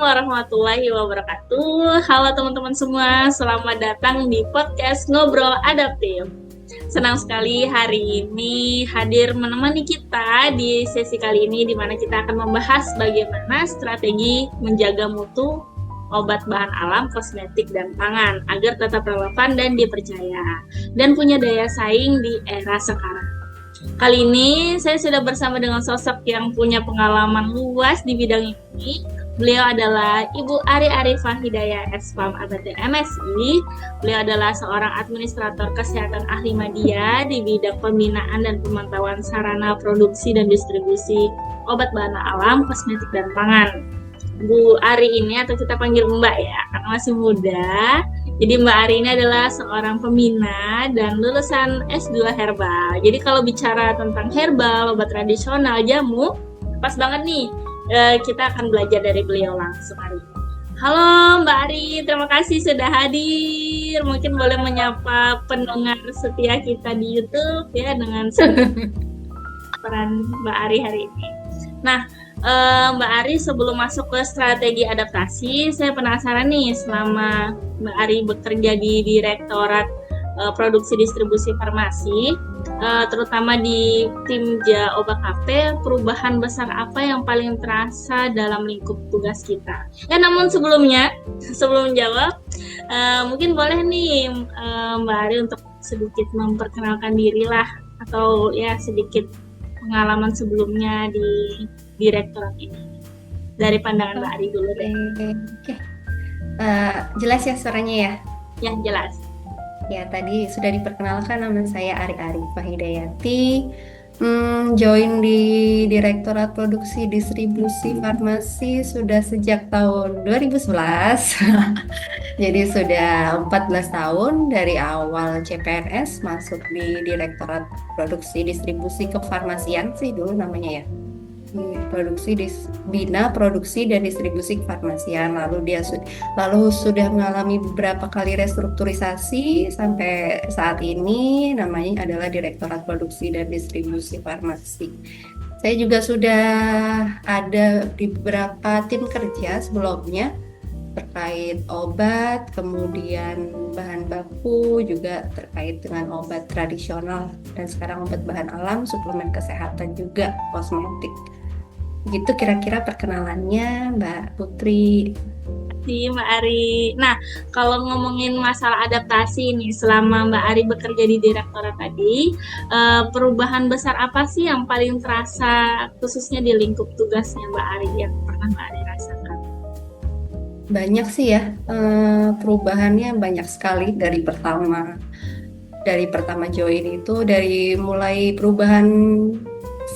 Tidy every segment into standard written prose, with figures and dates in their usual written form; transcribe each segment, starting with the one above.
warahmatullahi wabarakatuh. Halo teman-teman semua, selamat datang di podcast Ngobrol Adaptif. Senang sekali hari ini hadir menemani kita di sesi kali ini, di mana kita akan membahas bagaimana strategi menjaga mutu obat bahan alam, kosmetik, dan pangan agar tetap relevan dan dipercaya dan punya daya saing di era sekarang. Kali ini saya sudah bersama dengan sosok yang punya pengalaman luas di bidang ini. Beliau adalah Ibu Ari Arifah Hidayah SPAM ABT MSI. Beliau adalah seorang administrator kesehatan ahli media di bidang pembinaan dan pemantauan sarana produksi dan distribusi obat bahan alam, kosmetik, dan pangan. Bu Ari ini, atau kita panggil Mbak ya, karena masih muda. Jadi Mbak Ari ini adalah seorang pembina dan lulusan S2 herbal. Jadi kalau bicara tentang herbal, obat tradisional, jamu, pas banget nih. Kita akan belajar dari beliau langsung hari ini. Halo Mbak Ari, terima kasih sudah hadir. Mungkin boleh menyapa pendengar setia kita di YouTube ya dengan peran Mbak Ari hari ini. Nah, Mbak Ari, sebelum masuk ke strategi adaptasi, saya penasaran nih, selama Mbak Ari bekerja di Direktorat Produksi Distribusi Farmasi, terutama di tim OBKP, perubahan besar apa yang paling terasa dalam lingkup tugas kita? Ya, namun sebelum jawab, mungkin boleh nih Mbak Ari untuk sedikit memperkenalkan diri lah, atau ya sedikit pengalaman sebelumnya di direktorat ini. Dari pandangan Mbak Ari dulu deh. Oke. Jelas ya suaranya ya? Ya, jelas. Ya, tadi sudah diperkenalkan, nama saya Ari Arifah Hidayati. Join di Direktorat Produksi Distribusi Farmasi sudah sejak tahun 2011. Jadi sudah 14 tahun dari awal CPNS masuk di Direktorat Produksi Distribusi Kefarmasian sih dulu namanya ya. Bina Produksi dan Distribusi Kefarmasian. Lalu sudah mengalami beberapa kali restrukturisasi sampai saat ini namanya adalah Direktorat Produksi dan Distribusi Farmasi. Saya juga sudah ada di beberapa tim kerja sebelumnya terkait obat, kemudian bahan baku, juga terkait dengan obat tradisional, dan sekarang obat bahan alam, suplemen kesehatan juga, kosmetik. Gitu kira-kira perkenalannya Mbak Putri. Mbak Ari. Nah, kalau ngomongin masalah adaptasi nih, selama Mbak Ari bekerja di direktorat tadi, perubahan besar apa sih yang paling terasa khususnya di lingkup tugasnya Mbak Ari yang pernah Mbak Ari rasakan? Banyak sih ya, perubahannya banyak sekali dari pertama join itu, dari mulai perubahan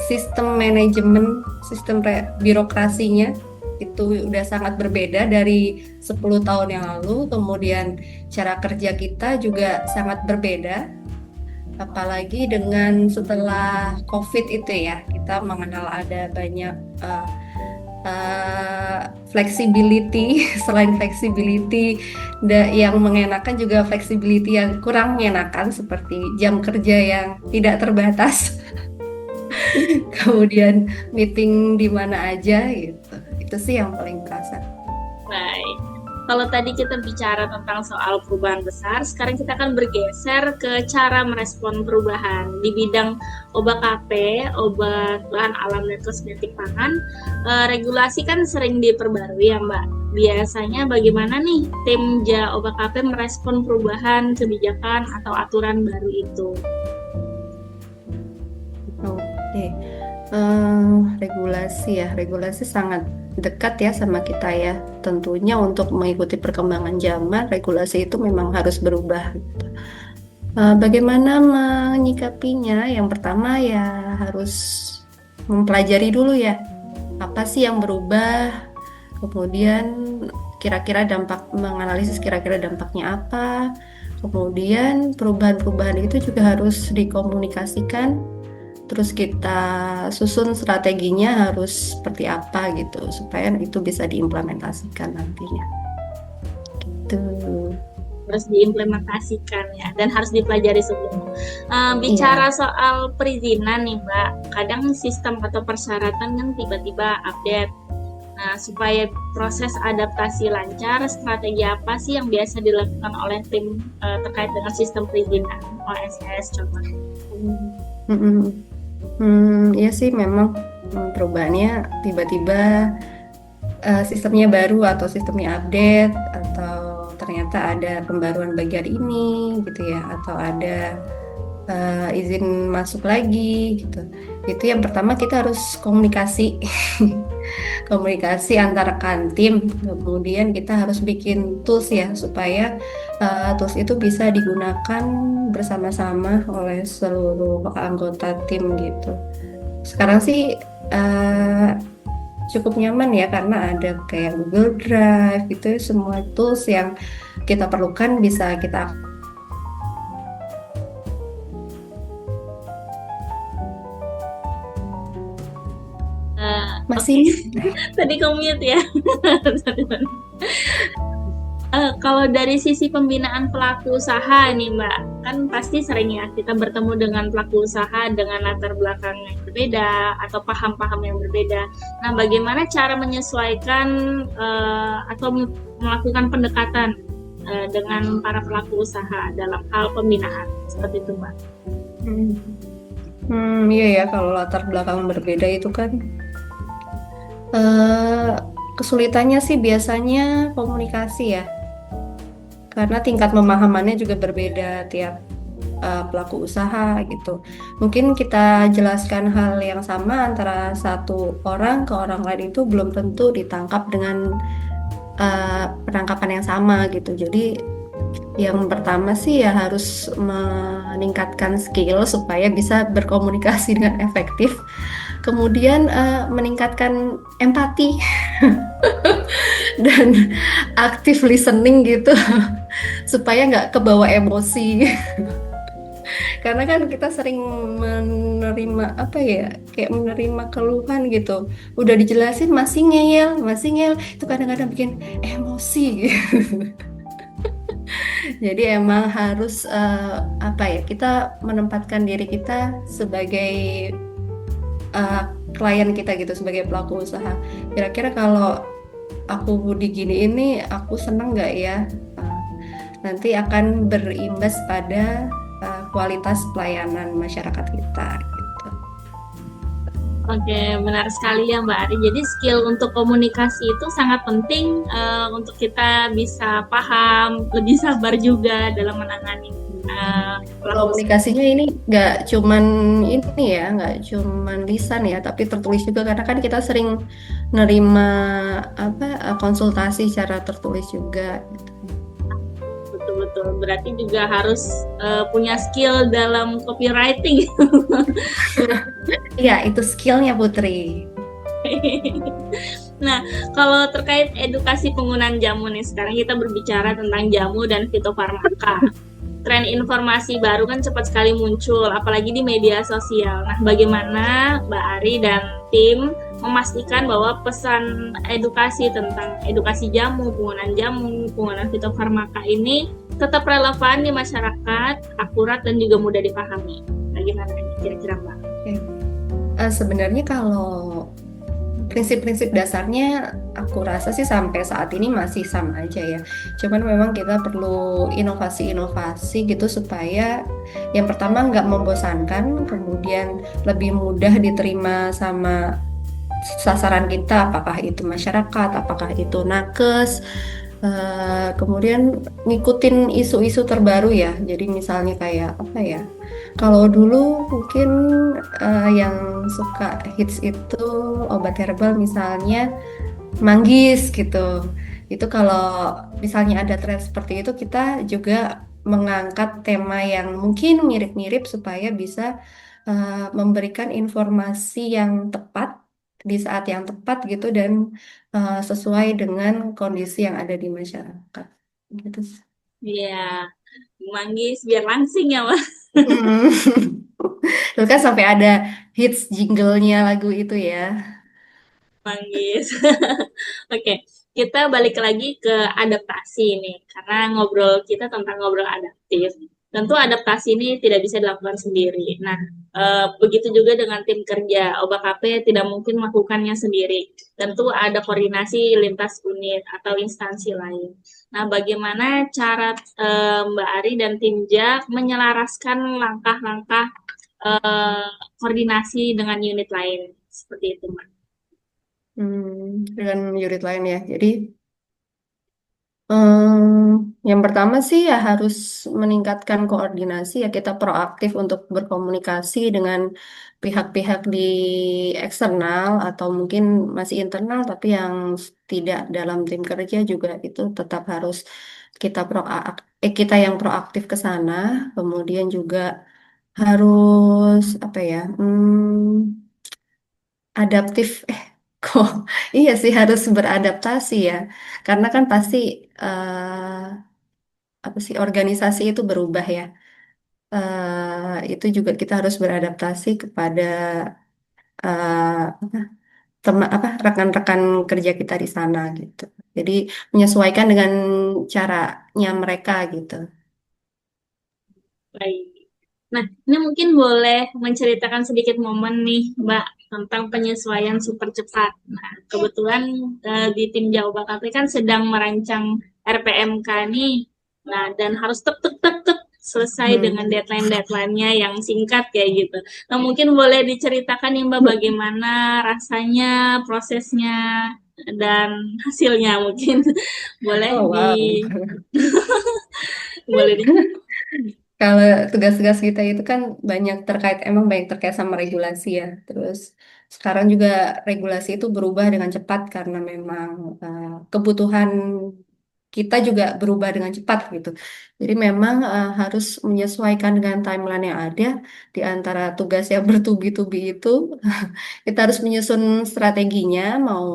sistem manajemen, sistem birokrasinya itu udah sangat berbeda dari 10 tahun yang lalu. Kemudian cara kerja kita juga sangat berbeda, apalagi dengan setelah COVID itu ya, kita mengenal ada banyak flexibility. Selain flexibility yang mengenakan, juga flexibility yang kurang mengenakan, seperti jam kerja yang tidak terbatas. Kemudian meeting di mana aja gitu. Itu sih yang paling terasa. Baik. Kalau tadi kita bicara tentang soal perubahan besar, sekarang kita akan bergeser ke cara merespon perubahan di bidang OBKP, obat bahan alam dan kosmetik pangan. Regulasi kan sering diperbarui ya Mbak. Biasanya bagaimana nih tim OBKP merespon perubahan kebijakan atau aturan baru itu? Oke. Regulasi sangat dekat ya sama kita ya. Tentunya untuk mengikuti perkembangan zaman, regulasi itu memang harus berubah. Bagaimana menyikapinya? Yang pertama ya harus mempelajari dulu ya, apa sih yang berubah, kemudian menganalisis kira-kira dampaknya apa, kemudian perubahan-perubahan itu juga harus dikomunikasikan. Terus kita susun strateginya harus seperti apa gitu, supaya itu bisa diimplementasikan nantinya. Gitu. Harus diimplementasikan ya, dan harus dipelajari sebelumnya. Bicara soal perizinan nih Mbak, kadang sistem atau persyaratan kan tiba-tiba update. Nah, supaya proses adaptasi lancar, strategi apa sih yang biasa dilakukan oleh tim terkait dengan sistem perizinan OSS contohnya? Mm-mm. Ya sih memang perubahannya tiba-tiba sistemnya baru atau sistemnya update atau ternyata ada pembaruan bagian ini gitu ya atau ada izin masuk lagi gitu. Itu yang pertama kita harus komunikasi. Komunikasi antara kantim, kemudian kita harus bikin tools ya supaya tools itu bisa digunakan bersama-sama oleh seluruh anggota tim gitu. Sekarang sih eh, cukup nyaman ya karena ada kayak Google Drive itu semua tools yang kita perlukan bisa kita Oke, masih. tadi commute ya. Kalau dari sisi pembinaan pelaku usaha nih Mbak, kan pasti sering ya kita bertemu dengan pelaku usaha dengan latar belakang yang berbeda atau paham-paham yang berbeda. Nah, bagaimana cara menyesuaikan atau melakukan pendekatan dengan para pelaku usaha dalam hal pembinaan seperti itu Mbak? Hmm, iya ya kalau latar belakang berbeda itu kan eh kesulitannya sih biasanya komunikasi ya. Karena tingkat pemahamannya juga berbeda tiap pelaku usaha gitu. Mungkin kita jelaskan hal yang sama antara satu orang ke orang lain itu belum tentu ditangkap dengan penangkapan yang sama gitu. Jadi yang pertama sih ya harus meningkatkan skill supaya bisa berkomunikasi dengan efektif. Kemudian meningkatkan empati dan aktif listening gitu supaya nggak kebawa emosi. Karena kan kita sering menerima apa ya, kayak menerima keluhan gitu. Udah dijelasin masih ngeyel, itu kadang-kadang bikin emosi. Jadi emang harus apa ya, kita menempatkan diri kita sebagai uh, klien kita gitu, sebagai pelaku usaha. Kira-kira kalau aku digini ini, aku seneng nggak ya? Uh, Nanti akan berimbas pada kualitas pelayanan masyarakat kita gitu. Oke, benar sekali ya Mbak Ari. Jadi skill untuk komunikasi itu sangat penting untuk kita bisa paham, lebih sabar juga dalam menangani pelaku usaha. Komunikasinya ini nggak cuman ini ya, nggak cuman lisan ya, tapi tertulis juga karena kan kita sering nerima apa konsultasi secara tertulis juga. Gitu. Betul-betul. Berarti juga harus punya skill dalam copywriting. Iya, itu skillnya Putri. Nah, kalau terkait edukasi penggunaan jamu nih, sekarang kita berbicara tentang jamu dan fitofarmaka. Tren informasi baru kan cepat sekali muncul, apalagi di media sosial. Nah, bagaimana Mbak Ari dan tim memastikan bahwa pesan edukasi tentang edukasi jamu, penggunaan fitofarmaka ini tetap relevan di masyarakat, akurat dan juga mudah dipahami. Bagaimana kira-kira Mbak? Oke. Sebenarnya kalau prinsip-prinsip dasarnya aku rasa sih sampai saat ini masih sama aja ya. Cuman memang kita perlu inovasi-inovasi gitu supaya yang pertama nggak membosankan, kemudian lebih mudah diterima sama sasaran kita, apakah itu masyarakat, apakah itu nakes, kemudian ngikutin isu-isu terbaru ya. Jadi misalnya kayak apa ya? Kalau dulu mungkin yang suka hits itu obat herbal misalnya manggis gitu. Itu kalau misalnya ada tren seperti itu kita juga mengangkat tema yang mungkin mirip-mirip supaya bisa memberikan informasi yang tepat di saat yang tepat gitu dan sesuai dengan kondisi yang ada di masyarakat gitu. Iya, manggis biar langsing ya Mbak. Mm. Itu kan sampai ada hits jinglenya lagu itu ya. Manggis. Oke, kita balik lagi ke adaptasi nih, karena ngobrol kita tentang ngobrol adaptif. Tentu adaptasi ini tidak bisa dilakukan sendiri. Nah, begitu juga dengan tim kerja. OBKP tidak mungkin melakukannya sendiri. Tentu ada koordinasi lintas unit atau instansi lain. Nah, bagaimana cara Mbak Ari dan tim JAK menyelaraskan langkah-langkah eh, koordinasi dengan unit lain? Seperti itu, Mbak. Dengan unit lain ya. Jadi yang pertama sih ya harus meningkatkan koordinasi ya kita proaktif untuk berkomunikasi dengan pihak-pihak di eksternal atau mungkin masih internal tapi yang tidak dalam tim kerja juga itu tetap harus kita yang proaktif ke sana. Kemudian juga harus apa ya? Adaptif kok iya sih harus beradaptasi ya karena kan pasti apa sih organisasi itu berubah ya. Itu juga kita harus beradaptasi kepada apa apa rekan-rekan kerja kita di sana gitu. Jadi menyesuaikan dengan caranya mereka gitu. Baik. Nah, ini mungkin boleh menceritakan sedikit momen nih, Mbak, tentang penyesuaian super cepat. Nah, kebetulan di tim Jawa KP kan sedang merancang RPMK nih. Nah, dan harus tek tek tek tek selesai dengan Hmm. deadline-deadline-nya yang singkat kayak gitu. Nah, mungkin boleh diceritakan nih, Mbak, bagaimana rasanya, prosesnya, dan hasilnya mungkin boleh Oh di wow. boleh di Kalau tugas-tugas kita itu kan emang banyak terkait sama regulasi ya. Terus sekarang juga regulasi itu berubah dengan cepat karena memang kebutuhan kita juga berubah dengan cepat gitu. Jadi memang harus menyesuaikan dengan timeline yang ada di antara tugas yang bertubi-tubi itu. Kita harus menyusun strateginya, mau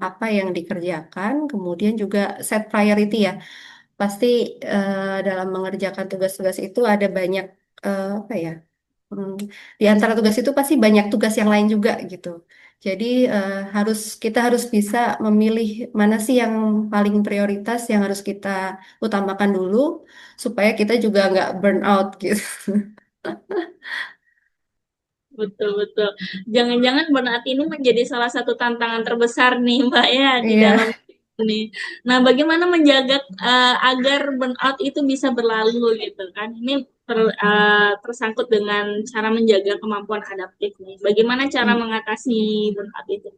apa yang dikerjakan, kemudian juga set priority ya. Pasti dalam mengerjakan tugas-tugas itu ada banyak apa ya? hmm, di antara tugas itu pasti banyak tugas yang lain juga gitu. Jadi kita harus bisa memilih mana sih yang paling prioritas yang harus kita utamakan dulu supaya kita juga nggak burn out gitu. betul betul. Jangan-jangan burnout ini menjadi salah satu tantangan terbesar nih Mbak ya di Iya. dalam ini. Nah, bagaimana menjaga agar burnout itu bisa berlalu gitu kan? Ini tersangkut dengan cara menjaga kemampuan adaptif nih. Bagaimana cara Hmm, mengatasi burnout itu?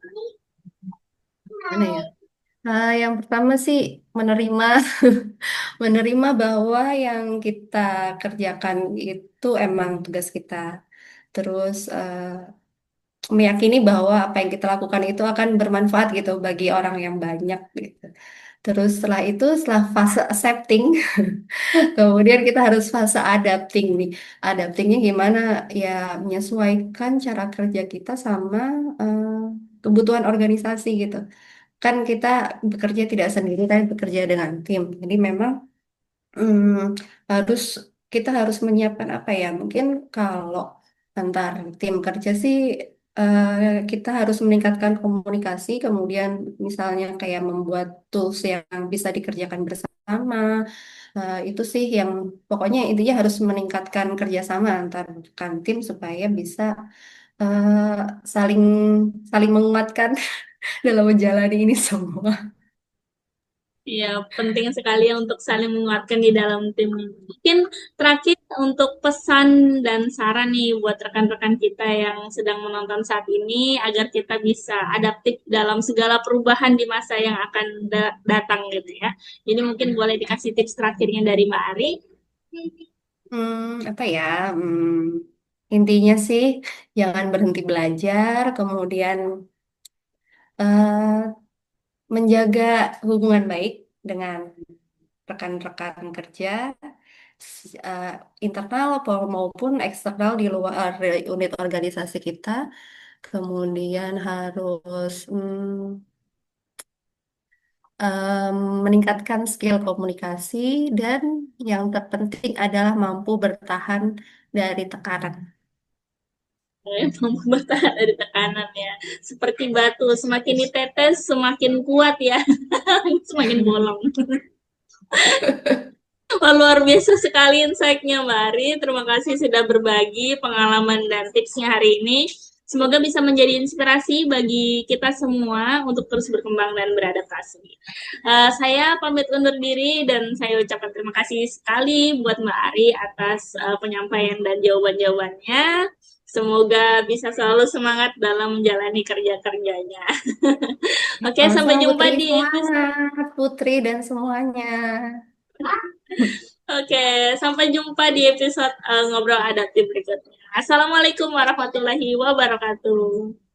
Mana ya? Yang pertama sih menerima menerima bahwa yang kita kerjakan itu emang tugas kita. Terus meyakini bahwa apa yang kita lakukan itu akan bermanfaat gitu bagi orang yang banyak gitu. Terus setelah fase accepting, kemudian kita harus fase adapting nih. Adaptingnya gimana? Ya menyesuaikan cara kerja kita sama eh, kebutuhan organisasi gitu. Kan kita bekerja tidak sendiri, tapi bekerja dengan tim. Jadi memang Hmm, harus kita harus menyiapkan apa ya? Mungkin kalau antar tim kerja sih kita harus meningkatkan komunikasi, kemudian misalnya kayak membuat tools yang bisa dikerjakan bersama. Itu sih yang pokoknya intinya harus meningkatkan kerjasama antar rekan tim supaya bisa eh, saling saling menguatkan dalam menjalani ini semua. Ya, penting sekali ya untuk saling menguatkan di dalam tim. Mungkin terakhir untuk pesan dan saran nih buat rekan-rekan kita yang sedang menonton saat ini agar kita bisa adaptif dalam segala perubahan di masa yang akan datang gitu ya. Jadi mungkin boleh dikasih tips terakhirnya dari Mbak Ari. Apa ya? Intinya sih jangan berhenti belajar, kemudian eh, menjaga hubungan baik dengan rekan-rekan kerja eh, internal maupun eksternal di luar unit organisasi kita. Kemudian harus meningkatkan skill komunikasi dan yang terpenting adalah mampu bertahan dari tekanan. Mampu bertahan dari tekanan ya. Seperti batu, semakin ditetes semakin kuat ya, semakin bolong. Wah, luar biasa sekali insight-nya, Mbak Ari. Terima kasih sudah berbagi pengalaman dan tipsnya hari ini. Semoga bisa menjadi inspirasi bagi kita semua untuk terus berkembang dan beradaptasi. Saya pamit undur diri dan saya ucapkan terima kasih sekali buat Mbak Ari atas penyampaian dan jawaban-jawabannya. Semoga bisa selalu semangat dalam menjalani kerja-kerjanya. Oke, sampai Sama-sama jumpa Putri, di episode. semangat Putri dan semuanya. Oke, sampai jumpa di episode ngobrol adaptif berikutnya. Assalamualaikum warahmatullahi wabarakatuh.